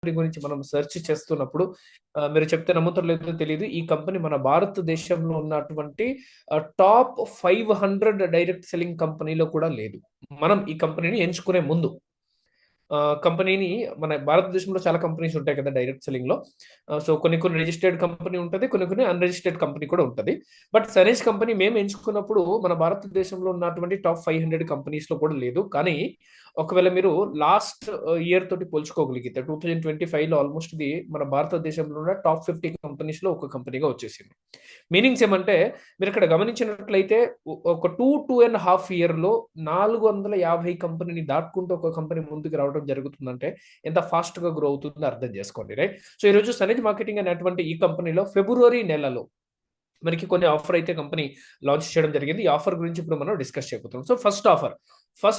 గురించి మనం సెర్చ్ చేస్తున్నప్పుడు మీరు చెప్తే నమ్ముతారో లేదో తెలియదు. ఈ కంపెనీ మన భారతదేశంలో ఉన్నటువంటి టాప్ 500 డైరెక్ట్ సెల్లింగ్ కంపెనీలో కూడా లేదు. మనం ఈ కంపెనీని ఎంచుకునే ముందు. కంపెనీని మన భారతదేశంలో చాలా కంపెనీస్ ఉంటాయి కదా డైరెక్ట్ సెల్లింగ్‌లో. సో, కొన్ని రిజిస్టర్డ్ కంపెనీ ఉంటది. కొన్ని అన్‌రిజిస్టర్డ్ కంపెనీ కూడా ఉంటది. బట్ సనేజ్ కంపెనీ మేము ఎంచుకున్నప్పుడు మన భారతదేశంలో ఉన్నటువంటి టాప్ 500 కంపెనీస్‌లో కూడా లేదు. కానీ ఒకవేళ మీరు లాస్ట్ ఇయర్ తోటి పోల్చుకోగలిగితే 2025లో ఆల్మోస్ట్ ఇది మన భారతదేశంలో ఉన్న టాప్ 50 కంపెనీస్‌లో ఒక కంపెనీగా వచ్చేసింది. మీనింగ్స్ ఏమంటే మీరిక్కడ గమనించినట్లయితే ఒక 2.5 ఇయర్‌లో 450 కంపెనీని దాటుకుంటూ ఒక కంపెనీ ముందుకు రావడం జరుగుతుందంటే ఎంత ఫాస్ట్‌గా గ్రో అవుతుందో అర్థం చేసుకోండి. రైట్? సో, ఈరోజు సనేజ్ మార్కెటింగ్ అనేటువంటి ఈ కంపెనీలో ఫిబ్రవరి నెలలో మనకి కొన్ని ఆఫర్ అయితే కంపెనీ లాంచ్ చేయడం జరిగింది. ఈ ఆఫర్ గురించి ఇప్పుడు మనం డిస్కస్ చేయబోతున్నాం. సో, ఫస్ట్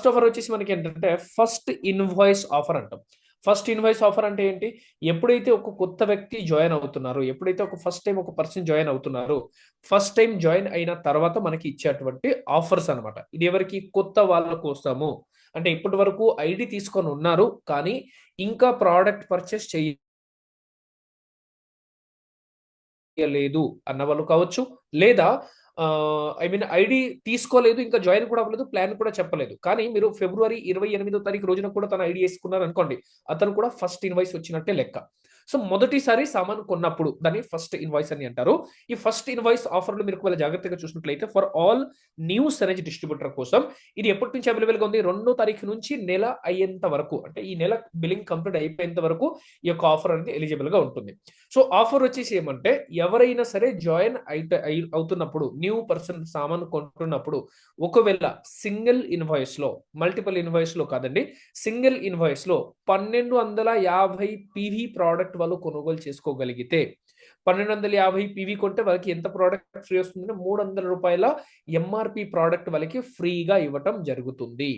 ఆఫర్ వచ్చేసి మనకేంటంటే ఫస్ట్ ఇన్వాయిస్ ఆఫర్ అంటాం. ఫస్ట్ ఇన్వాయిస్ ఆఫర్ అంటే ఏంటి? ఎప్పుడైతే ఒక కొత్త వ్యక్తి జాయిన్ అవుతున్నారో, ఎప్పుడైతే ఒక ఫస్ట్ టైమ్ ఒక పర్సన్ జాయిన్ అవుతున్నారో, ఫస్ట్ టైమ్ జాయిన్ అయిన తర్వాత మనకి ఇచ్చేటువంటి ఆఫర్స్ అన్నమాట. ఇది ఎవరికి? కొత్త వాళ్ళ కోసము. అంటే ఇప్పటి వరకు ఐడీ తీసుకొని ఉన్నారు. కానీ ఇంకా ప్రొడక్ట్ పర్చేస్ చేయలేదు అన్న వాళ్ళు కావచ్చు. లేదా ఐ మీన్ ఐడీ తీసుకోలేదు. ఇంకా జాయిన్ కూడా అవ్వలేదు. ప్లాన్ కూడా చెప్పలేదు. కానీ మీరు ఫిబ్రవరి 28వ తారీఖు రోజున కూడా తన ఐడీ యేసుకున్నారనుకోండి. అతను కూడా ఫస్ట్ ఇన్వాయిస్ వచ్చినట్టే లెక్క. సో, మొదటిసారి సామాను కొన్నప్పుడు దాన్ని ఫస్ట్ ఇన్వాయిస్ అని అంటారు. ఈ ఫస్ట్ ఇన్వాయిస్ ఆఫర్‌లో మీరు ఒకవేళ జాగ్రత్తగా చూసినట్లయితే ఫర్ ఆల్ న్యూ సనేజ్ డిస్ట్రిబ్యూటర్ కోసం ఇది ఎప్పటి నుంచి అవైలబుల్‌గా ఉంది? 2వ తారీఖు నుంచి నెల అయ్యేంత వరకు అంటే ఈ నెల బిల్లింగ్ కంప్లీట్ అయిపోయేంత వరకు ఈ యొక్క ఆఫర్ అనేది ఎలిజిబుల్‌గా ఉంటుంది. సో, ఆఫర్ వచ్చేసి ఏమంటే ఎవరైనా సరే జాయిన్ అవుతున్నప్పుడు న్యూ పర్సన్ సామాను కొంటున్నప్పుడు ఒకవేళ సింగిల్ ఇన్వాయిస్‌లో మల్టిపుల్ ఇన్వాయిస్‌లో కాదండి. సింగిల్ ఇన్వాయిస్‌లో 1250 పీవీ ప్రొడక్ట్ వాళ్ళు కొనుగోలు చేసుకోగలిగితే 1250 పీవీ కొంటే వాళ్ళకి ఎంత ప్రొడక్ట్ ఫ్రీ వస్తుందంటే రూ. 300 ఎంఆర్‌పీ ప్రొడక్ట్ వాళ్ళకి ఫ్రీగా ఇవ్వటం జరుగుతుంది.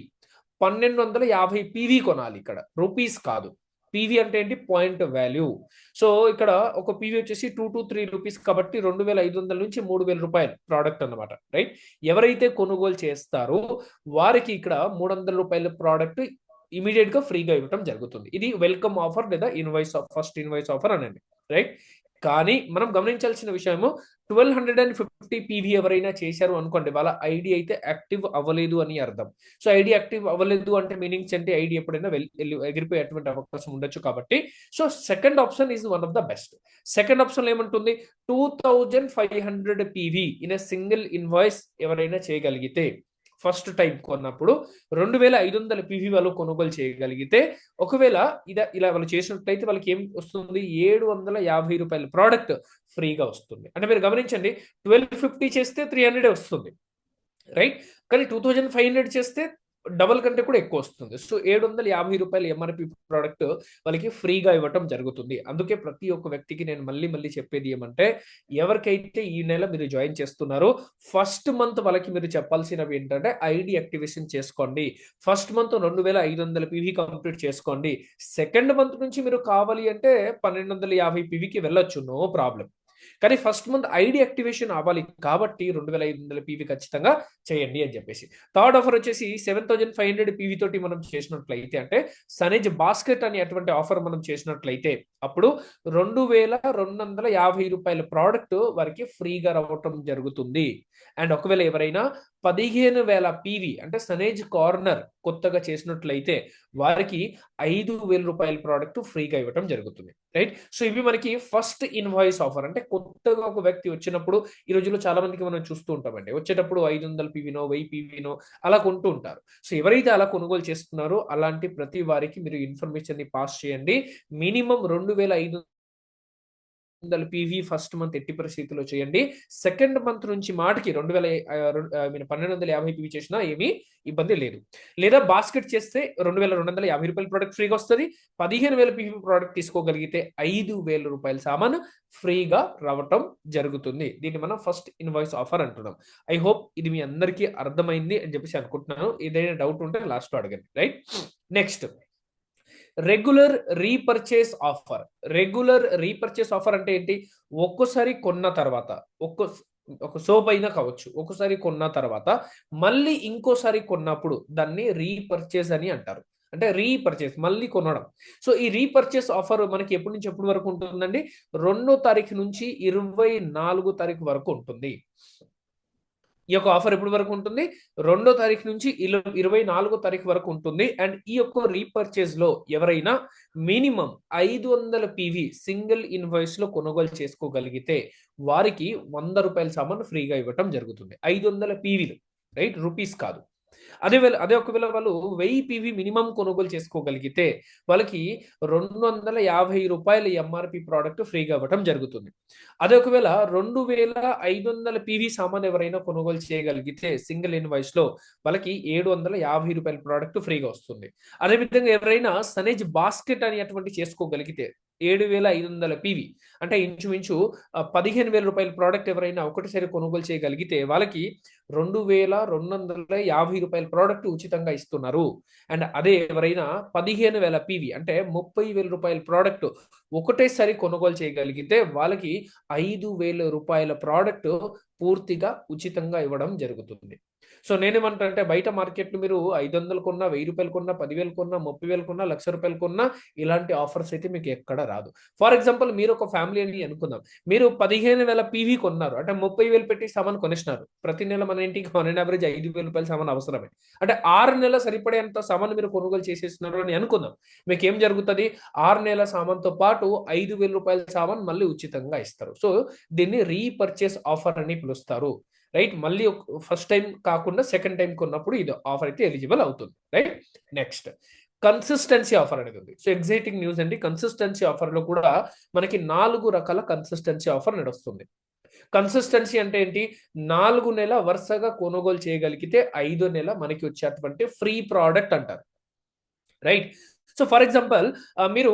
1250 పీవీ కొనాలి ఇక్కడ. రూపీస్ కాదు. పీవీ అంటే ఏంటి? Point value. సో, ఇక్కడ ఒక పీవీ వచ్చేసి రూ. 2-3 కాబట్టి రూ. 2500 నుంచి రూ. 3000 ప్రొడక్ట్ అన్నమాట. రైట్? ఎవరైతే కొనుగోలు చేస్తారో వారికి ఇక్కడ రూ. 300 ప్రొడక్ట్ ఇమ్మీడియేట్‌గా ఫ్రీగా ఇవ్వటం జరుగుతుంది. ఇది వెల్కమ్ ఆఫర్ లేదా ఫస్ట్ ఇన్వాయిస్ ఆఫర్ అనండి. రైట్? కానీ మనం గమనించాల్సిన విషయము 1250 పీవీ ఎవరైనా చేశారు అనుకోండి. వాళ్ళ ఐడీ అయితే యాక్టివ్ అవ్వలేదు అని అర్థం. సో, ఐడీ యాక్టివ్ అవ్వలేదు అంటే మీనింగ్స్ ఏంటి? ఐడీ ఎప్పుడైనా ఎగిరిపోయేటువంటి అవకాశం ఉండొచ్చు కాబట్టి so, second option is one of the best. Second ఆప్షన్‌లో ఏముంటుంది? 2500 PV in a single invoice ఎవరైనా చేయగలిగితే ఫస్ట్ టైమ్ కొన్నప్పుడు 2500 పీవీ వాళ్ళు కొనుగోలు చేయగలిగితే ఒకవేళ ఇలా వాళ్ళు చేసినట్లయితే వాళ్ళకి ఏం వస్తుంది? రూ. 750 ప్రొడక్ట్ ఫ్రీగా వస్తుంది. అంటే మీరు గమనించండి 1250 చేస్తే 300 వస్తుంది. రైట్? కానీ 2500 చేస్తే డబుల్ కంటే కూడా ఎక్కువ వస్తుంది. సో, రూ. 750 ఎంఆర్‌పీ ప్రొడక్ట్ వాళ్ళకి ఫ్రీగా ఇవ్వటం జరుగుతుంది. అందుకే ప్రతి ఒక్క వ్యక్తికి నేను మళ్ళీ చెప్పేది ఏమంటే ఎవరికైతే ఈ నెల మీరు జాయిన్ చేస్తున్నారో ఫస్ట్ మంత్ వాళ్ళకి మీరు చెప్పాల్సినవి ఏంటంటే ఐడీ యాక్టివేషన్ చేసుకోండి. ఫస్ట్ మంత్ 2500 పీవీ కంప్లీట్ చేసుకోండి. సెకండ్ మంత్ నుంచి మీరు కావాలి అంటే 1250 పీవీకి వెళ్ళొచ్చు. No problem. కానీ ఫస్ట్ మంత్ ఐడీ యాక్టివేషన్ అవ్వాలి కాబట్టి 2500 పీవీ ఖచ్చితంగా చేయండి అని చెప్పేసి. థర్డ్ ఆఫర్ వచ్చేసి 7500 పీవీ తోటి మనం చేసినట్లయితే అంటే సనేజ్ బాస్కెట్ అనేటువంటి ఆఫర్ మనం చేసినట్లయితే అప్పుడు రూ. 2250 ప్రొడక్ట్ వారికి ఫ్రీగా రావటం జరుగుతుంది. అండ్ ఒకవేళ ఎవరైనా 15,000 పీవీ అంటే సనేజ్ కార్నర్ కొత్తగా చేసినట్లయితే వారికి రూ. 5,000 ప్రొడక్ట్ ఫ్రీగా ఇవ్వటం జరుగుతుంది. రైట్? సో, ఇవి మనకి ఫస్ట్ ఇన్వాయిస్ ఆఫర్. అంటే కొత్తగా ఒక వ్యక్తి వచ్చినప్పుడు ఈ రోజుల్లో చాలా మందికి మనం చూస్తూ ఉంటామండి. వచ్చేటప్పుడు 500 పీవీనో, 1000 పీవీనో అలా కొంటూ ఉంటారు. సో, ఎవరైతే అలా కొనుగోలు చేస్తున్నారో అలాంటి ప్రతి వారికి మీరు ఇన్ఫర్మేషన్‌ని పాస్ చేయండి. మినిమమ్ 2500 పీవీ ఫస్ట్ మంత్ ఎట్టి పరిస్థితిలో చేయండి. సెకండ్ మంత్ నుంచి మాటికి 1250 పీవీ చేసినా ఏమీ ఇబ్బంది లేదు. లేదా బాస్కెట్ చేస్తే రూ. 2250 ప్రొడక్ట్ ఫ్రీగా వస్తది. 15,000 పీవీ ప్రొడక్ట్ తీసుకోగలిగితే రూ. 5,000 సామాను ఫ్రీగా రావటం జరుగుతుంది. దీన్ని మనం ఫస్ట్ ఇన్వాయిస్ ఆఫర్ అంటున్నాం. ఐ హోప్ ఇది మీ అందరికీ అర్థమైంది అని చెప్పేసి అనుకుంటున్నాను. ఏదైనా డౌట్ ఉంటే లాస్ట్‌లో అడగండి. Right? Next regular repurchase offer. Regular repurchase offer అంటే ఏంటి? ఒక్కోసారి కొన్న తర్వాత ఒక్కో ఒక సోప్ అయినా కావచ్చు. ఒక్కసారి కొన్న తర్వాత మళ్ళీ ఇంకోసారి కొన్నప్పుడు దాన్ని రీపర్చేస్ అని అంటారు. అంటే రీపర్చేస్ మళ్ళీ కొనడం. సో ఈ రీపర్చేస్ ఆఫర్ మనకి ఎప్పటి నుంచి ఎప్పటి వరకు ఉంటుందండి? 2వ తారీఖు నుంచి 24 తారీఖు వరకు ఉంటుంది. ఈ యొక్క ఆఫర్ ఎప్పటి వరకు ఉంటుంది? 2వ తారీఖు నుంచి 24 తారీఖు వరకు ఉంటుంది. అండ్ ఈ యొక్క రీపర్చేస్‌లో ఎవరైనా మినిమమ్ 500 పీవీ సింగిల్ ఇన్వాయిస్‌లో కొనుగోలు చేసుకోగలిగితే వారికి రూ. 100 సామాను ఫ్రీగా ఇవ్వటం జరుగుతుంది. 500 పీవీలు, రైట్? రూపీస్ కాదు. అదే ఒకవేళ వాళ్ళు 1000 పీవీ మినిమమ్ కొనుగోలు చేసుకోగలిగితే వాళ్ళకి రూ. 250 ఎంఆర్‌పీ ప్రొడక్ట్ ఫ్రీగా ఇవ్వటం జరుగుతుంది. అదే ఒకవేళ 2500 పీవీ సామాను ఎవరైనా కొనుగోలు చేయగలిగితే సింగిల్ ఇన్వాయిస్‌లో వాళ్ళకి రూ. 750 ప్రొడక్ట్ ఫ్రీగా వస్తుంది. అదేవిధంగా ఎవరైనా సనేజ్ బాస్కెట్ అనేటువంటి చేసుకోగలిగితే 7500 పీవీ అంటే ఇంచుమించు రూ. 15,000 ప్రొడక్ట్ ఎవరైనా ఒకటేసారి కొనుగోలు చేయగలిగితే వాళ్ళకి రూ. 2250 ప్రొడక్ట్ ఉచితంగా ఇస్తున్నారు. అండ్ అదే ఎవరైనా 15,000 పీవీ అంటే రూ. 30,000 ప్రొడక్ట్ ఒకటేసారి కొనుగోలు చేయగలిగితే వాళ్ళకి రూ. 5,000 ప్రొడక్ట్ పూర్తిగా ఉచితంగా ఇవ్వడం జరుగుతుంది. సో నేనేమంటానంటే బయట మార్కెట్‌లో మీరు 500 కొన్నా, రూ. 1000 కొన్నా, 10,000 కొన్నా, 30,000 కొన్నా, రూ. 1,00,000 కొన్నా ఇలాంటి ఆఫర్స్ అయితే మీకు ఎక్కడ రాదు. ఫర్ ఎగ్జాంపుల్ మీరు ఒక ఫ్యామిలీ అని అనుకుందాం. మీరు 15,000 పీవీ కొన్నారు. అంటే 30,000 పెట్టి సామాను కొనేసినారు. ప్రతి నెల మన ఇంటికి ఆన్ అన్ యావరేజ్ రూ. 5,000 సామాను అవసరమే. అంటే 6 నెలల సరిపడేంత సామాను మీరు కొనుగోలు చేసేస్తున్నారు అని అనుకుందాం. మీకేం జరుగుతది? 6 నెలల సామానుతో పాటు రూ. 5,000 సామాను మళ్ళీ ఉచితంగా ఇస్తారు. సో దీన్ని రీపర్చేస్ ఆఫర్ అని పిలుస్తారు. రైట్? మళ్ళీ ఫస్ట్ టైమ్ కాకుండా సెకండ్ టైమ్ కొన్నప్పుడు ఇది ఆఫర్ అయితే ఎలిజిబుల్ అవుతుంది. రైట్? నెక్స్ట్ కన్సిస్టెన్సీ ఆఫర్ అనేది ఉంది. సో ఎక్సైటింగ్ న్యూస్ అండి. కన్సిస్టెన్సీ ఆఫర్‌లో కూడా మనకి 4 రకాల కన్సిస్టెన్సీ ఆఫర్ నడుస్తుంది. కన్సిస్టెన్సీ అంటే ఏంటి? 4 నెల వరుసగా కొనుగోలు చేయగలిగితే 5వ నెల మనకి వచ్చేటువంటి ఫ్రీ ప్రొడక్ట్ అంటారు. రైట్? సో ఫర్ ఎగ్జాంపుల్ మీరు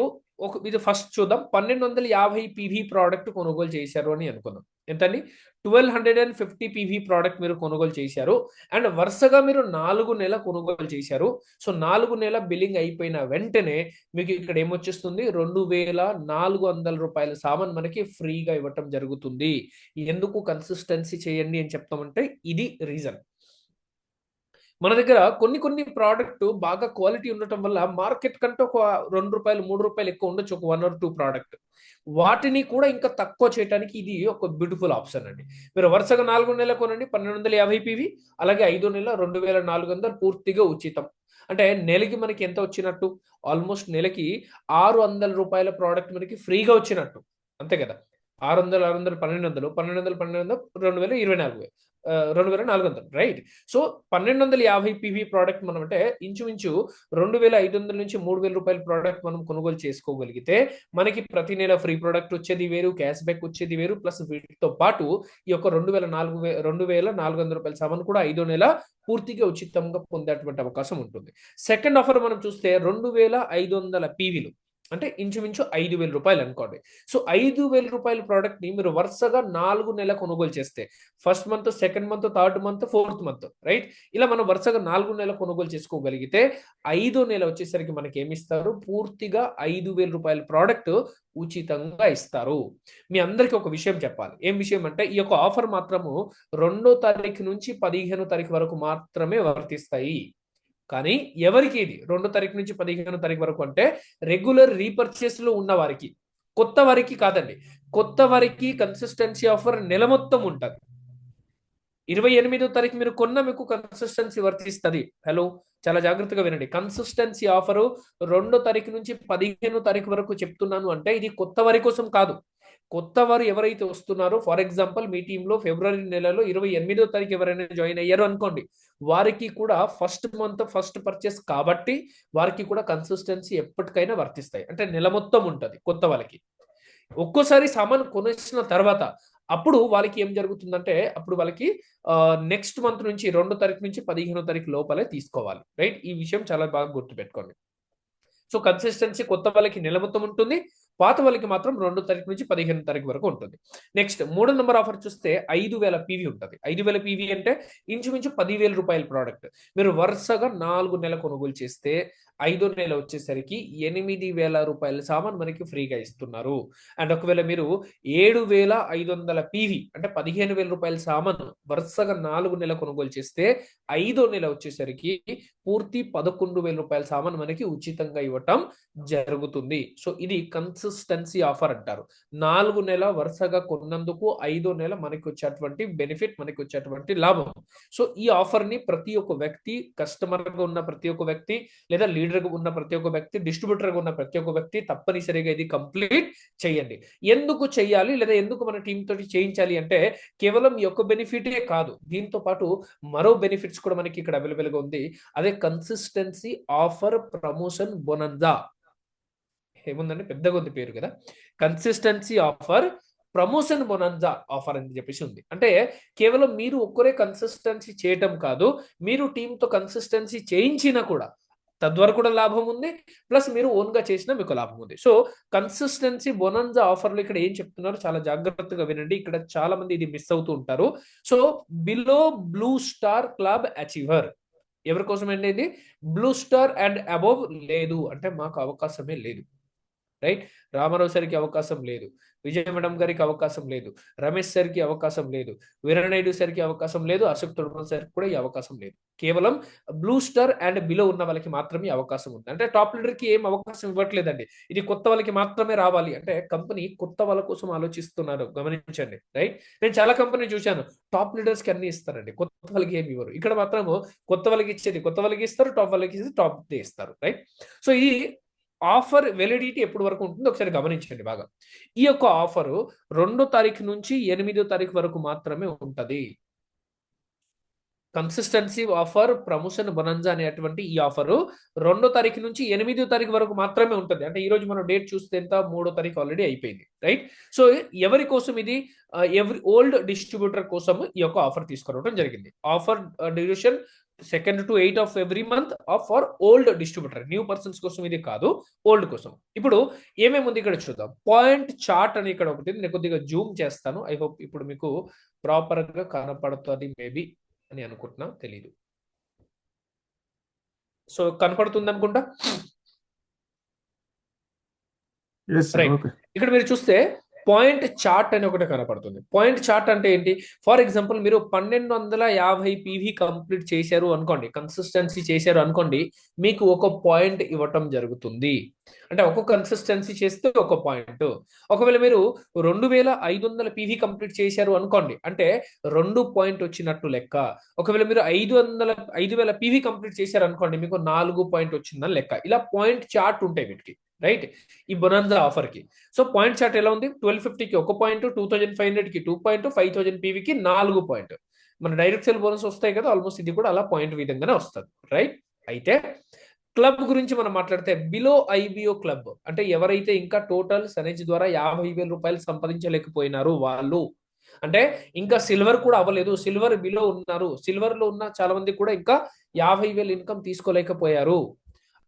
ఇది ఫస్ట్ చూద్దాం. 1250 పీవీ ప్రొడక్ట్ కొనుగోలు చేశారు అని అనుకుందాం. ఎంతండి? 1250 పీవీ ప్రొడక్ట్ మీరు కొనుగోలు చేశారు. అండ్ వరుసగా మీరు 4 నెలల కొనుగోలు చేశారు. సో 4 నెలల బిల్లింగ్ అయిపోయిన వెంటనే మీకు ఇక్కడ ఏమొచ్చేస్తుంది? రూ. 2,400 సామాను మనకి ఫ్రీగా ఇవ్వటం జరుగుతుంది. ఎందుకు కన్సిస్టెన్సీ చేయండి అని చెప్తామంటే ఇది రీజన్. మన దగ్గర కొన్ని ప్రొడక్ట్ బాగా క్వాలిటీ ఉండటం వల్ల మార్కెట్ కంటే ఒక రూ. 2, రూ. 3 ఎక్కువ ఉండొచ్చు. ఒక 1 ఆర్ 2 ప్రొడక్ట్. వాటిని కూడా ఇంకా తక్కువ చేయటానికి ఇది ఒక బ్యూటిఫుల్ ఆప్షన్ అండి. మీరు వరుసగా 4 నెలలు కొనండి 1250 పీవీ. అలాగే 5వ నెల 2400 పూర్తిగా ఉచితం. అంటే నెలకి మనకి ఎంత వచ్చినట్టు? ఆల్మోస్ట్ నెలకి రూ. 600 ప్రొడక్ట్ మనకి ఫ్రీగా వచ్చినట్టు. అంతే కదా! 600, 600, 1200, 1200, 1200, 2024 2400 రైట్? సో 1250 పీవీ ప్రొడక్ట్ మనం అంటే ఇంచుమించు 2500 నుంచి రూ. 3000 ప్రొడక్ట్ మనం కొనుగోలు చేసుకోగలిగితే మనకి ప్రతి నెల ఫ్రీ ప్రొడక్ట్ వచ్చేది వేరు, క్యాష్ బ్యాక్ వచ్చేది వేరు. ప్లస్ వీటితో పాటు ఈ యొక్క రూ. 2400 సామాను కూడా 5వ నెల పూర్తిగా ఉచితంగా పొందేటువంటి అవకాశం ఉంటుంది. సెకండ్ ఆఫర్ మనం చూస్తే 2500 పీవీలు అంటే ఇంచుమించు రూ. 5,000 అనుకోండి. సో రూ. 5,000 ప్రొడక్ట్‌ని మీరు వరుసగా 4 నెలల కొనుగోలు చేస్తే first month, second month, third month, fourth month right? ఇలా మనం వరుసగా 4 నెలల కొనుగోలు చేసుకోగలిగితే 5వ నెల వచ్చేసరికి మనకి ఏమిస్తారు? పూర్తిగా రూ. 5,000 ప్రొడక్ట్ ఉచితంగా ఇస్తారు. మీ అందరికి ఒక విషయం చెప్పాలి. ఏం విషయం అంటే ఈ యొక్క ఆఫర్ మాత్రము 2వ తారీఖు నుంచి 15వ తారీఖు వరకు మాత్రమే వర్తిస్తాయి. కానీ ఎవరికి ఇది 2వ తారీఖు నుంచి 15వ తారీఖు వరకు అంటే రెగ్యులర్ రీపర్చేస్‌లో ఉన్న వారికి. కొత్త వారికి కాదండి. కొత్త వారికి కన్సిస్టెన్సీ ఆఫర్ నెల మొత్తం ఉంటది. 28వ తారీఖు మీరు కొన్నా మీకు కన్సిస్టెన్సీ వర్తిస్తది. హలో! చాలా జాగ్రత్తగా వినండి. కన్సిస్టెన్సీ ఆఫరు 2వ తారీఖు నుంచి 15వ తారీఖు వరకు చెప్తున్నాను అంటే ఇది కొత్త వారి కోసం కాదు. కొత్తవారు ఎవరైతే వస్తున్నారో ఫర్ ఎగ్జాంపుల్ మీ టీమ్‌లో ఫిబ్రవరి నెలలో 28వ తారీఖు ఎవరైనా జాయిన్ అయ్యారు అనుకోండి. వారికి కూడా ఫస్ట్ మంత్ ఫస్ట్ పర్చేస్ కాబట్టి వారికి కూడా కన్సిస్టెన్సీ ఎప్పటికైనా వర్తిస్తాయి. అంటే నెల మొత్తం ఉంటది కొత్త వాళ్ళకి. ఒక్కోసారి సామాను కొనేసిన తర్వాత అప్పుడు వాళ్ళకి ఏం జరుగుతుందంటే అప్పుడు వాళ్ళకి నెక్స్ట్ మంత్ నుంచి 2వ తారీఖు నుంచి 15వ తారీఖు లోపలే తీసుకోవాలి. రైట్? ఈ విషయం చాలా బాగా గుర్తుపెట్టుకోండి. సో కన్సిస్టెన్సీ కొత్త వాళ్ళకి నెల మొత్తం ఉంటుంది. పాత వాళ్ళకి మాత్రం 2వ తారీఖు నుంచి 15వ తారీఖు వరకు ఉంటుంది. నెక్స్ట్ 3 నంబర్ ఆఫర్ చూస్తే 5,000 పీవీ ఉంటది. 5,000 పీవీ అంటే ఇంచుమించు రూ. 10,000 ప్రొడక్ట్. మీరు వరుసగా 4 నెలల కొనుగోలు చేస్తే ఐదో నెల వచ్చేసరికి 8,000 రూపాయల సామాను మనకి ఫ్రీగా ఇస్తున్నారు. అండ్ ఒకవేళ మీరు 7,500 పీవీ అంటే 15,000 రూపాయల సామాను వరుసగా 4 నెలలు కొనుగోలు చేస్తే ఐదో నెల వచ్చేసరికి పూర్తి 11,000 రూపాయల సామాను మనకి ఉచితంగా ఇవ్వటం జరుగుతుంది. సో ఇది కన్సిస్టెన్సీ ఆఫర్ అంటారు. 4 నెల వరుసగా కొన్నందుకు ఐదో నెల మనకి వచ్చేటువంటి బెనిఫిట్, మనకి వచ్చేటువంటి లాభం. సో ఈ ఆఫర్ ని ప్రతి ఒక్క వ్యక్తి, కస్టమర్ గా ఉన్న ప్రతి ఒక్క వ్యక్తి, లేదా లీడర్ గా ఉన్న ప్రతి ఒక్క వ్యక్తి, డిస్ట్రిబ్యూటర్ గా ఉన్న ప్రతి ఒక్క వ్యక్తి తప్పనిసరిగా ఇది కంప్లీట్ చేయండి. ఎందుకు చేయాలి, లేదా ఎందుకు మన టీం తోటి చేయించాలి అంటే కేవలం ఈ యొక్క బెనిఫిటే కాదు, దీంతో పాటు మరో బెనిఫిట్స్ కూడా మనకి ఇక్కడ అవైలబుల్ గా ఉంది. అదే కన్సిస్టెన్సీ ఆఫర్ ప్రమోషన్ బొనంజా. ఏముందండి, పెద్దగా ఉంది పేరు కదా. Consistency offer promotion bonanza offer అని చెప్పేసి ఉంది. అంటే కేవలం మీరు ఒక్కరే కన్సిస్టెన్సీ చేయటం కాదు, మీరు టీంతో కన్సిస్టెన్సీ చేయించినా కూడా తద్వారా కూడా లాభం ఉంది, ప్లస్ మీరు ఓన్ గా చేసినా మీకు లాభం ఉంది. సో కన్సిస్టెన్సీ బొనంజా ఆఫర్లు ఇక్కడ ఏం చెప్తున్నారు చాలా జాగ్రత్తగా వినండి. ఇక్కడ చాలా మంది ఇది మిస్ అవుతూ ఉంటారు. So below blue star club achiever ఎవరి కోసం అండి ఇది? బ్లూ స్టార్ అండ్ అబోవ్ లేదు అంటే మాకు అవకాశమే లేదు. రైట్, రామారావు సార్కి అవకాశం లేదు, విజయ మేడం గారికి అవకాశం లేదు, రమేష్ సార్కి అవకాశం లేదు, వీరనాయుడు సార్కి అవకాశం లేదు, అశోక్ తొడుమల్ సార్కి కూడా ఈ అవకాశం లేదు. కేవలం బ్లూ స్టార్ అండ్ బిలో ఉన్న వాళ్ళకి మాత్రమే అవకాశం ఉంది. అంటే టాప్ లీడర్ కి ఏం అవకాశం ఇవ్వట్లేదండి, ఇది కొత్త వాళ్ళకి మాత్రమే రావాలి. అంటే కంపెనీ కొత్త వాళ్ళ కోసం ఆలోచిస్తున్నారు, గమనించండి. రైట్, నేను చాలా కంపెనీ చూశాను, టాప్ లీడర్స్ కి అన్ని ఇస్తారండి, కొత్త వాళ్ళకి ఏమి ఇవ్వరు. ఇక్కడ మాత్రము కొత్త వాళ్ళకి ఇచ్చేది కొత్త వాళ్ళకి ఇస్తారు, టాప్ వాళ్ళకి ఇచ్చేది టాప్ ఇస్తారు. రైట్, సో ఈ ఆఫర్ వెలిడిటీ ఎప్పటి వరకు ఉంటుందో ఒకసారి గమనించండి బాగా. ఈ యొక్క ఆఫరు 2వ తారీఖు నుంచి 8వ తారీఖు వరకు మాత్రమే ఉంటది. కన్సిస్టెన్సీ ఆఫర్ ప్రమోషన్ బొనంజా అనేటువంటి ఈ ఆఫరు 2వ తారీఖు నుంచి 8వ తారీఖు వరకు మాత్రమే ఉంటుంది. అంటే ఈ రోజు మనం డేట్ చూస్తే ఎంత, 3వ తారీఖు ఆల్రెడీ అయిపోయింది. రైట్, సో ఎవరి కోసం ఇది? ఎవరి ఓల్డ్ డిస్ట్రిబ్యూటర్ కోసం ఈ యొక్క ఆఫర్ తీసుకురావడం జరిగింది. Offer duration 2nd to 8th of every month for old distributor, new persons కోసం ఇది కాదు, ఓల్డ్ కోసం. ఇప్పుడు ఏమేమి ఉంది ఇక్కడ చూద్దాం. పాయింట్ చార్ట్ అని ఇక్కడ ఒకటి, నేను కొద్దిగా జూమ్ చేస్తాను. ఐ హోప్ ఇప్పుడు మీకు ప్రాపర్ గా కనపడుతుంది మేబీ అని అనుకుంటున్నా, తెలీదు. సో కనపడుతుంది అనుకుంటా. రైట్, ఇక్కడ మీరు చూస్తే పాయింట్ చార్ట్ అని ఒకటి కనపడుతుంది. పాయింట్ చార్ట్ అంటే ఏంటి? ఫర్ ఎగ్జాంపుల్ మీరు 1250 పీవీ కంప్లీట్ చేశారు అనుకోండి, కన్సిస్టెన్సీ చేశారు అనుకోండి, మీకు ఒక పాయింట్ ఇవ్వటం జరుగుతుంది. అంటే ఒక కన్సిస్టెన్సీ చేస్తే ఒక పాయింట్. ఒకవేళ మీరు 2500 పీవీ కంప్లీట్ చేశారు అనుకోండి, అంటే 2 పాయింట్ వచ్చినట్టు లెక్క. ఒకవేళ మీరు 5000 పీవీ కంప్లీట్ చేశారు అనుకోండి, మీకు 4 పాయింట్ వచ్చిందని లెక్క. ఇలా పాయింట్ చార్ట్ ఉంటాయి వీటికి. రైట్, ఈ బొనాన్జా ఆఫర్ కి. సో పాయింట్ చార్ట్ ఎలా ఉంది? 1250కి 1 పాయింట్, 2500కి 2 పాయింట్, 5000 పీవీకి 4 పాయింట్. మన డైరెక్ట్ సేల్ బోనస్ వస్తాయి కదా, ఆల్మోస్ట్ ఇది కూడా అలా పాయింట్ విధంగానే వస్తుంది. రైట్, అయితే క్లబ్ గురించి మనం మాట్లాడితే బిలో ఐబిఓ క్లబ్ అంటే ఎవరైతే ఇంకా టోటల్ సనేజ్ ద్వారా 50,000 రూపాయలు సంపాదించలేకపోయినారు వాళ్ళు, అంటే ఇంకా సిల్వర్ కూడా అవ్వలేదు, సిల్వర్ బిలో ఉన్నారు, సిల్వర్ లో ఉన్న చాలా మంది కూడా ఇంకా 50,000 ఇన్కమ్ తీసుకోలేకపోయారు.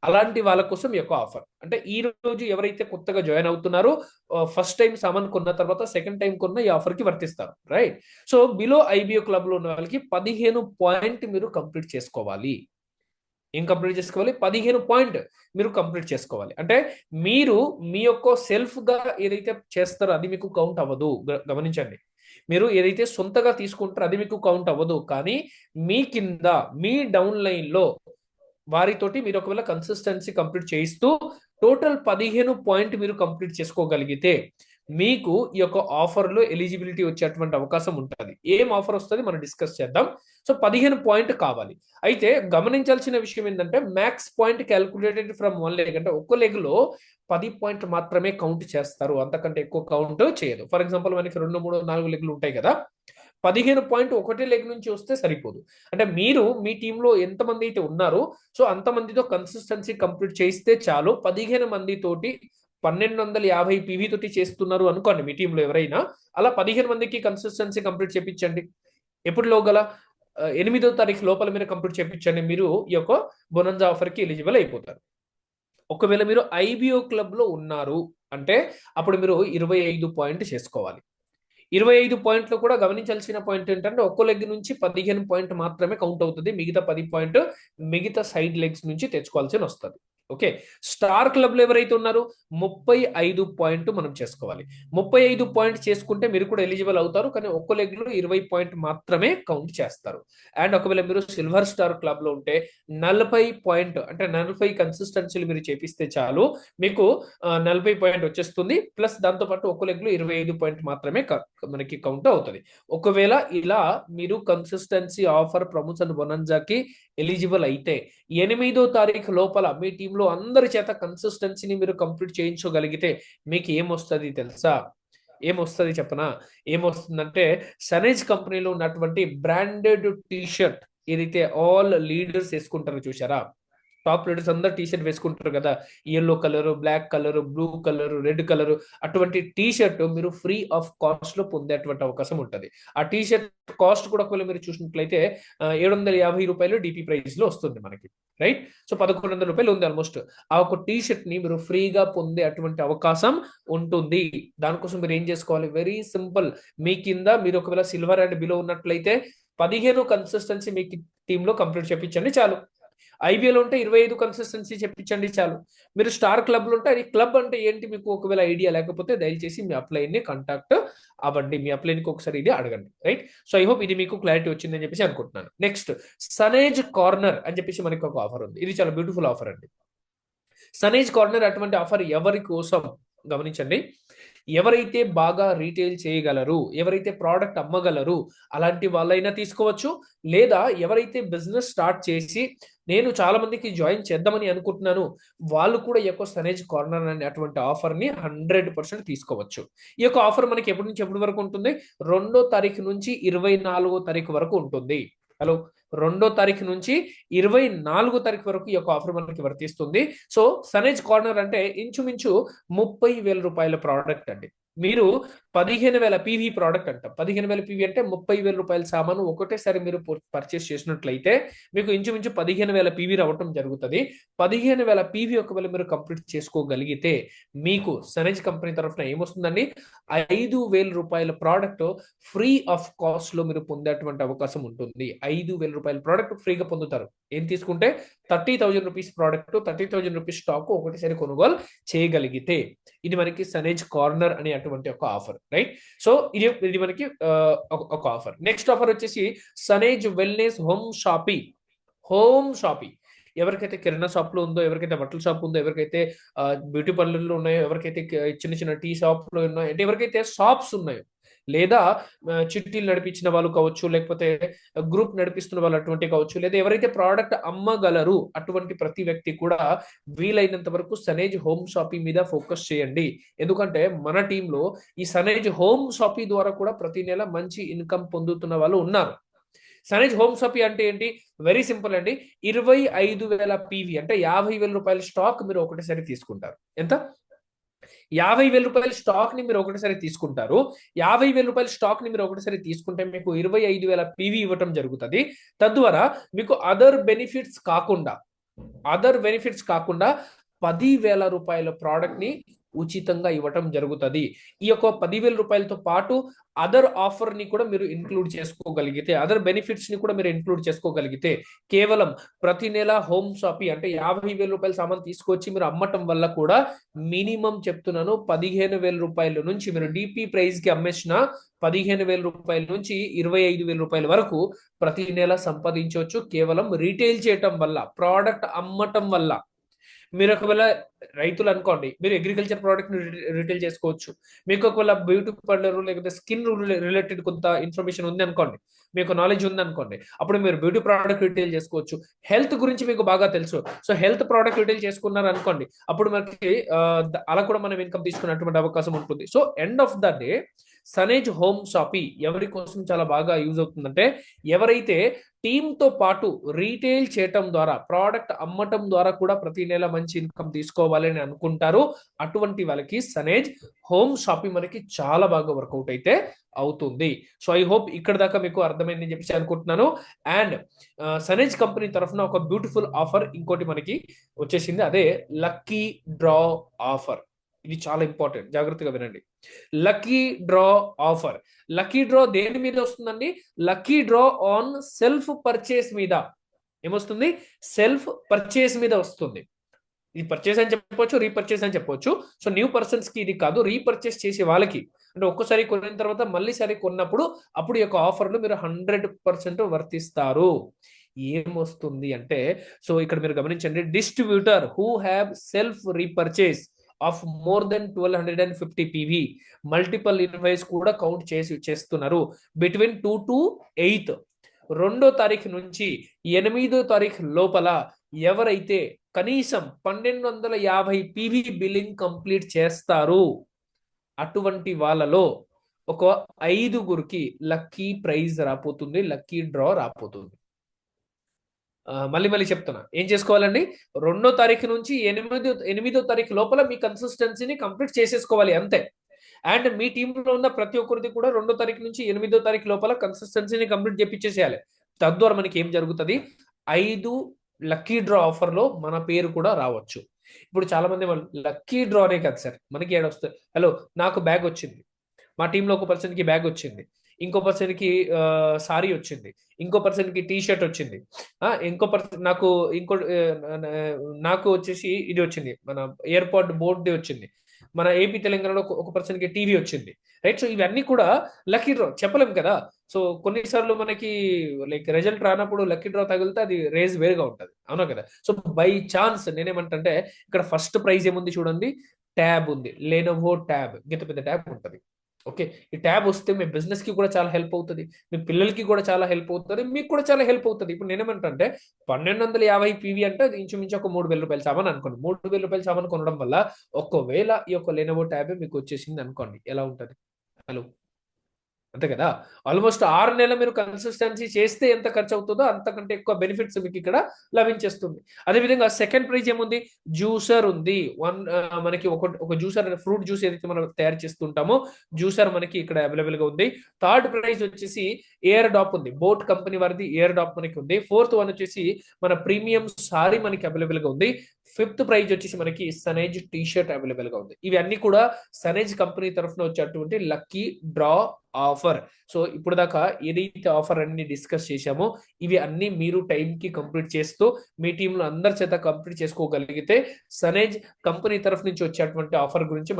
అలాంటి వాళ్ళ కోసం ఈ యొక్క ఆఫర్. అంటే ఈ రోజు ఎవరైతే కొత్తగా జాయిన్ అవుతున్నారో, ఫస్ట్ టైం సామాన్ కొన్న తర్వాత సెకండ్ టైం కొన్న ఈ ఆఫర్ కి వర్తిస్తారు. Right, so below IBO club లో ఉన్న వాళ్ళకి 15 పాయింట్ మీరు కంప్లీట్ చేసుకోవాలి. ఏం కంప్లీట్ చేసుకోవాలి? 15 పాయింట్ మీరు కంప్లీట్ చేసుకోవాలి. అంటే మీరు మీ యొక్క సెల్ఫ్ గా ఏదైతే చేస్తారో అది మీకు కౌంట్ అవ్వదు. గమనించండి, మీరు ఏదైతే సొంతగా తీసుకుంటారో అది మీకు కౌంట్ అవ్వదు. కానీ మీ కింద మీ డౌన్ లైన్ లో వారితోటి మీరు ఒకవేళ కన్సిస్టెన్సీ కంప్లీట్ చేయిస్తూ టోటల్ 15 పాయింట్ మీరు కంప్లీట్ చేసుకోగలిగితే మీకు ఈ యొక్క ఆఫర్ లో ఎలిజిబిలిటీ వచ్చేటువంటి అవకాశం ఉంటుంది. ఏం ఆఫర్ వస్తుంది మనం డిస్కస్ చేద్దాం. సో 15 పాయింట్ కావాలి. అయితే గమనించాల్సిన విషయం ఏంటంటే max point calculated from 1 leg, అంటే ఒక్క లెగ్ లో 10 పాయింట్ మాత్రమే కౌంట్ చేస్తారు, అంతకంటే ఎక్కువ కౌంట్ చేయదు. ఫర్ ఎగ్జాంపుల్ మనకి 2, 3, 4 లెగ్లు ఉంటాయి కదా, 15 పాయింట్ ఒకటే లెగ్ నుంచి వస్తే సరిపోదు. అంటే మీరు మీ టీంలో ఎంతమంది అయితే ఉన్నారో సో అంతమందితో కన్సిస్టెన్సీ కంప్లీట్ చేస్తే చాలు. 15 మందితోటి 1250 పీవీ తోటి చేస్తున్నారు అనుకోండి మీ టీంలో ఎవరైనా, అలా 15 మందికి కన్సిస్టెన్సీ కంప్లీట్ చేపించండి. ఎప్పుడు గల 8వ తారీఖు లోపల మీరు కంప్లీట్ చేపించండి, మీరు ఈ యొక్క బొనంజా ఆఫర్ కి ఎలిజిబుల్ అయిపోతారు. ఒకవేళ మీరు ఐబిఓ క్లబ్ లో ఉన్నారు అంటే అప్పుడు మీరు 25 పాయింట్ చేసుకోవాలి. 25 పాయింట్లు కూడా గమనించాల్సిన పాయింట్ ఏంటంటే ఒక్కో లెగ్ నుంచి 15 పాయింట్ మాత్రమే కౌంట్ అవుతుంది. మిగతా 10 పాయింట్ మిగతా సైడ్ లెగ్స్ నుంచి తెచ్చుకోవాల్సి వస్తుంది. ఓకే. స్టార్ క్లబ్‌లో ఎవరైతే ఉన్నారో 35 పాయింట్ మనం చేసుకోవాలి. 35 పాయింట్ చేసుకుంటే మీరు కూడా ఎలిజిబుల్ అవుతారు. కానీ ఒక్కో లెగ్‌లో 20 పాయింట్ మాత్రమే కౌంట్ చేస్తారు. అండ్ ఒకవేళ మీరు సిల్వర్ స్టార్ క్లబ్‌లో ఉంటే 40 పాయింట్ అంటే 40 కన్సిస్టెన్సీలు మీరు చేపిస్తే చాలు. మీకు 40 పాయింట్ వచ్చేస్తుంది. ప్లస్ దాంతో పాటు ఒక్కో లెగ్‌లో 25 పాయింట్ మాత్రమే మనకి కౌంట్ అవుతది. ఒకవేళ ఇలా మీరు కన్సిస్టెన్సీ ఆఫర్ ప్రమోషన్ బొనాన్జాకి ఎలిజిబుల్ అయితే 8వ తారీఖు లోపల మీ టీంలో అందరి చేత కన్సిస్టెన్సీని మీరు కంప్లీట్ చేయించగలిగితే మీకు ఏమొస్తుంది తెలుసా? ఏమొస్తుంది చెప్పనా? ఏమొస్తుందంటే సనేజ్ కంపెనీలో ఉన్నటువంటి బ్రాండెడ్ టీ షర్ట్ ఏదైతే ఆల్ లీడర్స్ వేసుకుంటారో చూసారా? టాప్ లీడర్స్ అందరు టీ షర్ట్ వేసుకుంటారు కదా! Yellow colour, black colour, blue colour, red colour అటువంటి టీ షర్ట్ మీరు ఫ్రీ ఆఫ్ కాస్ట్‌లో పొందేటువంటి అవకాశం ఉంటది. ఆ టీ షర్ట్ కాస్ట్ కూడా ఒకవేళ మీరు చూసినట్లయితే రూ. 750 డీపీ ప్రైస్‌లో వస్తుంది మనకి. రైట్? సో, రూ. 1100 ఉంది ఆల్‌మోస్ట్. ఆ ఒక టీ షర్ట్‌ని మీరు ఫ్రీగా పొందే అటువంటి అవకాశం ఉంటుంది. దానికోసం మీరు ఏం చేసుకోవాలి? Very simple. మీ కింద మీరు ఒకవేళ సిల్వర్ అండ్ బిలో ఉన్నట్లయితే 15 కన్సిస్టెన్సీ మీ టీమ్‌లో కంప్లీట్ చేపించండి చాలు. ఐబీఎల్ ఉంటే 25 కన్సిస్టెన్సీ చెప్పించండి చాలు. మీరు స్టార్ క్లబ్‌లో ఉంటే అది క్లబ్ అంటే ఏంటి మీకు ఒకవేళ ఐడియా లేకపోతే దయచేసి మీ అప్లైన్‌ని కాంటాక్ట్ అవ్వండి. మీ అప్లైన్‌కి ఒకసారి ఇది అడగండి. రైట్? సో, ఐ హోప్ ఇది మీకు క్లారిటీ వచ్చిందని చెప్పేసి అనుకుంటున్నాను. నెక్స్ట్ సనేజ్ కార్నర్ అని చెప్పేసి మనకి ఒక ఆఫర్ ఉంది. ఇది చాలా బ్యూటిఫుల్ ఆఫర్ అండి. సనేజ్ కార్నర్ అటువంటి ఆఫర్ ఎవరి కోసం గమనించండి. ఎవరైతే బాగా రీటైల్ చేయగలరు, ఎవరైతే ప్రోడక్ట్ అమ్మగలరు అలాంటి వాళ్ళైనా తీసుకోవచ్చు. లేదా ఎవరైతే బిజినెస్ స్టార్ట్ చేసి నేను చాలా మందికి జాయిన్ చేద్దామని అనుకుంటున్నాను. వాళ్ళు కూడా ఈ యొక్క సనేజ్ కార్నర్ అనే అటువంటి ఆఫర్‌ని 100% తీసుకోవచ్చు. ఈ యొక్క ఆఫర్ మనకి ఎప్పటి నుంచి ఎప్పటి వరకు ఉంటుంది? 2వ తారీఖు నుంచి 24వ తారీఖు వరకు ఉంటుంది. హలో! 2వ తారీఖు నుంచి 24వ తారీఖు వరకు ఈ యొక్క ఆఫర్ మనకి వర్తిస్తుంది. సో, సనేజ్ కార్నర్ అంటే ఇంచుమించు రూ. 30,000 ప్రోడక్ట్ అండి. మీరు 15,000 పీవీ ప్రోడక్ట్ అంటాం. 15,000 పీవీ అంటే రూ. 30,000 సామాను ఒకటేసారి మీరు పర్చేస్ చేసినట్లయితే మీకు ఇంచుమించు 15,000 పీవీ రావటం జరుగుతది. 15,000 పీవీ ఒకవేళ మీరు కంప్లీట్ చేసుకోగలిగితే మీకు సనేజ్ కంపెనీ తరఫున ఏమొస్తుందండి? రూ. 5,000 ప్రోడక్ట్ ఫ్రీ ఆఫ్ కాస్ట్‌లో మీరు పొందేటువంటి అవకాశం ఉంటుంది. రూ. 5,000 ప్రోడక్ట్ ఫ్రీగా పొందుతారు. ఏం తీసుకుంటే రూ. 30,000 ప్రోడక్ట్, రూ. 30,000 స్టాక్ ఒకటేసారి కొనుగోలు చేయగలిగితే. ఇది మనకి సనేజ్ కార్నర్ అనే అటువంటి ఒక ఆఫర్. రైట్? సో, ఇది మనకి ఒక ఆఫర్. నెక్స్ట్ ఆఫర్ వచ్చేసి సనేజ్ వెల్‌నెస్ హోమ్ షాపీ. ఎవరికైతే కిరాణా షాప్‌లు ఉందో, ఎవరికైతే బట్టల షాప్ ఉందో, ఎవరికైతే బ్యూటీ పార్లర్‌లు ఉన్నాయో, ఎవరికైతే చిన్న చిన్న టీ షాప్‌లు ఉన్నాయో, అంటే ఎవరికైతే షాప్స్ ఉన్నాయో, లేదా చిట్టీలు నడిపించిన వాళ్ళు కావచ్చు, లేకపోతే గ్రూప్ నడిపిస్తున్న వాళ్ళు అటువంటివి కావచ్చు, లేదా ఎవరైతే ప్రోడక్ట్ అమ్మగలరు అటువంటి ప్రతి వ్యక్తి కూడా వీలైనంత వరకు సనేజ్ హోమ్ షాపీ మీద ఫోకస్ చేయండి. ఎందుకంటే మన టీమ్‌లో ఈ సనేజ్ హోమ్ షాపీ ద్వారా కూడా ప్రతి నెల మంచి ఇన్‌కమ్ పొందుతున్న వాళ్ళు ఉన్నారు. సనేజ్ హోమ్ షాపీ అంటే ఏంటి? వెరీ సింపుల్ అండి. 25,000 పీవీ అంటే రూ. 50,000 స్టాక్ మీరు ఒకటేసారి తీసుకుంటారు. ఎంత? రూ. 50,000 స్టాక్‌ని మీరు ఒకటేసారి తీసుకుంటారు. రూ. 50,000 స్టాక్‌ని మీరు ఒకటేసారి తీసుకుంటే మీకు 25,000 పీవీ ఇవ్వటం జరుగుతది. తద్వారా మీకు అదర్ బెనిఫిట్స్ కాకుండా రూ. 10,000 ప్రోడక్ట్‌ని ఉచితంగా ఇవ్వటం జరుగుతది. ఈ యొక్క రూ. 10,000తో పాటు అదర్ ఆఫర్‌ని కూడా మీరు ఇంక్లూడ్ చేసుకోగలిగితే, అదర్ బెనిఫిట్స్‌ని కూడా మీరు ఇంక్లూడ్ చేసుకోగలిగితే, కేవలం ప్రతి నెల హోమ్ షాపీ అంటే రూ. 50,000 సామాను తీసుకొచ్చి మీరు అమ్మటం వల్ల కూడా మినిమమ్ చెప్తున్నాను రూ. 15,000 నుంచి మీరు డీపీ ప్రైస్‌కి అమ్మేసిన రూ. 15,000 నుంచి రూ. 25,000 వరకు ప్రతి నెల సంపాదించొచ్చు. కేవలం రీటైల్ చేయటం వల్ల, ప్రోడక్ట్ అమ్మటం వల్ల. మీరు ఒకవేళ రైతులు అనుకోండి. మీరు అగ్రికల్చర్ ప్రొడక్ట్‌ని రిటైల్ చేసుకోవచ్చు. మీకు ఒకవేళ బ్యూటీ పార్లర్ లేకపోతే స్కిన్ రిలేటెడ్ కొంత ఇన్ఫర్మేషన్ ఉంది అనుకోండి. మీకు నాలెడ్జ్ ఉందనుకోండి. అప్పుడు మీరు బ్యూటీ ప్రొడక్ట్ రిటైల్ చేసుకోవచ్చు. హెల్త్ గురించి మీకు బాగా తెలుసు. సో, హెల్త్ ప్రొడక్ట్ రిటైల్ చేసుకున్నారనుకోండి. అప్పుడు మనకి అలా కూడా మనం ఇన్‌కమ్ తీసుకునేటువంటి అవకాశం ఉంటుంది. So, end of the day సనేజ్ హోమ్ షాపీ ఎవరి కోసం చాలా బాగా యూజ్ అవుతుందంటే, ఎవరైతే టీమ్‌తో పాటు రీటైల్ చేయటం ద్వారా, ప్రొడక్ట్ అమ్మటం ద్వారా కూడా ప్రతి నెల మంచి ఇన్‌కమ్ తీసుకోవాలని అనుకుంటారో, అటువంటి వాళ్ళకి సనేజ్ హోమ్ షాపీ మనకి చాలా బాగా వర్కౌట్ అయితే అవుతుంది. సో, ఐ హోప్ ఇక్కడి దాకా మీకు అర్థమైందని చెప్పేసి అనుకుంటున్నాను. అండ్ సనేజ్ కంపెనీ తరఫున ఒక బ్యూటిఫుల్ ఆఫర్ ఇంకోటి మనకి వచ్చేసింది. అదే లక్కీ డ్రా ఆఫర్. ఇది చాలా ఇంపార్టెంట్. జాగ్రత్తగా వినండి. Lucky draw offer. Lucky draw దేని మీద వస్తుందండి? Lucky draw on self purchase మీద. ఏమొస్తుంది? సెల్ఫ్ పర్చేస్ మీద వస్తుంది. ఇది పర్చేస్ అని చెప్పొచ్చు, రీపర్చేస్ అని చెప్పొచ్చు. సో న్యూ పర్సన్స్ కి ఇది కాదు, రీపర్చేస్ చేసే వాళ్ళకి. అంటే ఒక్కసారి కొనిన తర్వాత మళ్ళీ సారి కొన్నప్పుడు అప్పుడు ఈ యొక్క ఆఫర్లు మీరు 100% వర్తిస్తారు. ఏమొస్తుంది అంటే, సో ఇక్కడ మీరు గమనించండి, distributor who have self repurchase of more than 1250 PV multiple invoice కూడా కౌంట్ చేస్తున్నారు బిట్వీన్ 2 to 8. 2వ తారీఖు నుంచి 8వ తారీఖు లోపల ఎవరైతే కనీసం 1250 పీవీ బిల్లింగ్ కంప్లీట్ చేస్తారు, అటువంటి వాళ్ళలో ఒక 5గురికి లక్కీ ప్రైజ్ రాపోతుంది, లక్కీ డ్రా రాపోతుంది. మళ్ళీ చెప్తున్నా, ఏం చేసుకోవాలండి, 2వ తారీఖు నుంచి 8వ తారీఖు లోపల మీ కన్సిస్టెన్సీని కంప్లీట్ చేసేసుకోవాలి అంతే. అండ్ మీ టీంలో ఉన్న ప్రతి ఒక్కరిది కూడా 2వ తారీఖు నుంచి 8వ తారీఖు లోపల కన్సిస్టెన్సీని కంప్లీట్ చేపించేసేయాలి. తద్వారా మనకి ఏం జరుగుతుంది, 5 లక్కీ డ్రా ఆఫర్లో మన పేరు కూడా రావచ్చు. ఇప్పుడు చాలా మంది వాళ్ళు లక్కీ డ్రానే కదా సార్, మనకి ఏడొస్తుంది, హలో నాకు బ్యాగ్ వచ్చింది, మా టీంలో ఒక పర్సన్కి బ్యాగ్ వచ్చింది, ఇంకో పర్సన్కి సారీ వచ్చింది, ఇంకో పర్సన్కి టీ షర్ట్ వచ్చింది, ఇంకో పర్సన్ నాకు వచ్చేసి ఇది వచ్చింది, మన ఎయిర్పోర్ట్ బోర్డు వచ్చింది, మన ఏపీ తెలంగాణలో ఒక పర్సన్కి టీవీ వచ్చింది, రైట్. సో ఇవన్నీ కూడా లక్కీ డ్రా చెప్పలేం కదా. సో కొన్నిసార్లు మనకి లైక్ రిజల్ట్ రానప్పుడు లక్కీ డ్రా తగిలితే అది రేజ్ వేరుగా ఉంటుంది, అవునా కదా. సో బై ఛాన్స్ నేనేమంటే, ఇక్కడ ఫస్ట్ ప్రైజ్ ఏముంది చూడండి, ట్యాబ్ ఉంది, లెనోవో ట్యాబ్, ఇంత పెద్ద ట్యాబ్ ఉంటుంది. ఓకే, ఈ ట్యాబ్ వస్తే మీ బిజినెస్ కి కూడా చాలా హెల్ప్ అవుతుంది, మీ పిల్లలకి కూడా చాలా హెల్ప్ అవుతుంది, మీకు కూడా చాలా హెల్ప్ అవుతుంది. ఇప్పుడు నేనేమంటే 1250 పీవీ అంటే ఇంచుమించు ఒక 3000 రూపాయల సామాన్ అనుకోండి. 3000 రూపాయల సామాన్ కొనడం వల్ల ఒకవేళ ఈ యొక్క లెనోవో ట్యాబ్ మీకు వచ్చేసింది అనుకోండి, ఎలా ఉంటుంది, హలో, అంతే కదా. ఆల్మోస్ట్ 6 నెలలు మీరు కన్సిస్టెన్సీ చేస్తే ఎంత ఖర్చు అవుతుందో అంతకంటే ఎక్కువ బెనిఫిట్స్ మీకు ఇక్కడ లభించేస్తుంది. అదేవిధంగా సెకండ్ ప్రైజ్ ఏముంది, జ్యూసర్ ఉంది. మనకి ఒక జ్యూసర్, ఫ్రూట్ జ్యూస్ ఏదైతే మనం తయారు చేస్తుంటామో జ్యూసర్ మనకి ఇక్కడ అవైలబుల్ గా ఉంది. థర్డ్ ప్రైజ్ వచ్చేసి ఎయిర్ డాప్ ఉంది, బోట్ కంపెనీ వారిది ఎయిర్ డాప్ మనకి ఉంది. ఫోర్త్ వన్ వచ్చేసి మన ప్రీమియం సారీ మనకి అవైలబుల్ గా ఉంది. ఫిఫ్త్ ప్రైజ్ వచ్చేసి మనకి సనేజ్ టీ షర్ట్ అవైలబుల్ గా ఉంది. ఇవన్నీ కూడా సనేజ్ కంపెనీ తరఫున వచ్చేటువంటి లక్కీ డ్రా ఆఫర్. సో ఇప్పుడు దాకా ఏదైతే ఆఫర్ అన్ని డిస్కస్ చేశామో ఇవి అన్ని మీరు టైంకి కంప్లీట్ చేస్తూ మీ టీంలో అందరి చేత కంప్లీట్ చేసుకోగలిగితే సనేజ్ కంపెనీ తరఫు నుంచి వచ్చేటువంటి ఆఫర్ గురించి మనం